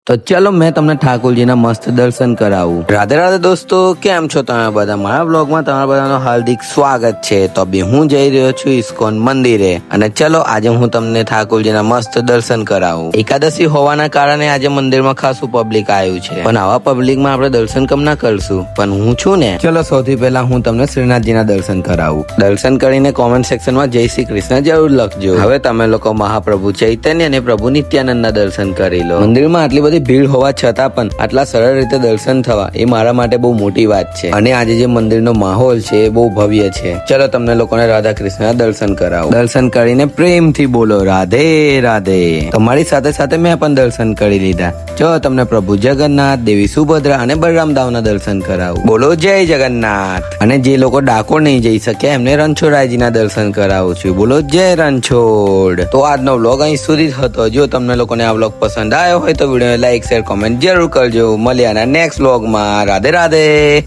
તો ચલો મેં તમને ઠાકોરજીના મસ્ત દર્શન કરાવું। રાધે રાધે દોસ્તો, કેમ છો તમે બધા? મારા બ્લોગમાં તમારા બધાનું હાર્દિક સ્વાગત છે। તો બી હું જઈ રહ્યો છું ઇસ્કોન મંદિરે અને ચલો આજે હું તમને ઠાકોરજીના મસ્ત દર્શન કરાવું। એકાદશી હોવાના કારણે આજે મંદિરમાં ખાસું પબ્લિક આવ્યું છે, પણ આવા પબ્લિકમાં આપણે દર્શન કેમ ના કરશું? પણ હું છું ને। ચલો સૌથી પહેલા હું તમને શ્રીનાથજીના દર્શન કરાવું। દર્શન કરીને કોમેન્ટ સેક્શનમાં જય શ્રી કૃષ્ણ જરૂર લખજો। હવે તમે લોકો મહાપ્રભુ ચૈતન્ય અને પ્રભુ નિત્યાનંદના દર્શન કરી લો। મંદિરમાં આટલી બધી ભીડ હોવા છતાં પણ આટલા સરળ રીતે દર્શન થવા એ મારા માટે બહુ મોટી વાત છે। અને આજે જે મંદિરનો માહોલ છે એ બહુ ભવ્ય છે। ચલો તમને લોકોને રાધા કૃષ્ણના દર્શન કરાવો। દર્શન કરીને પ્રેમથી બોલો રાધે રાધે। તમારી સાથે સાથે મેં પણ દર્શન કરી લીધા। જો તમને પ્રભુ જગન્નાથ, દેવી સુભદ્રા અને બલરામ દાવના દર્શન કરાવું। બોલો જય જગન્નાથ। અને જે લોકો ડાકોર નહીં જઈ શકે એમને રણછોડરાયજીના દર્શન કરાવું છું। બોલો જય રણછોડ। તો આજનો વ્લોગ અહીં સુધી જ હતો। જો તમને લોકોને આ વ્લોગ પસંદ આવ્યો હોય તો વિડીયો લાઈક, શેર, કોમેન્ટ જરૂર કરજો। મળ્યાના નેક્સ્ટ વ્લોગમાં। રાધે રાધે।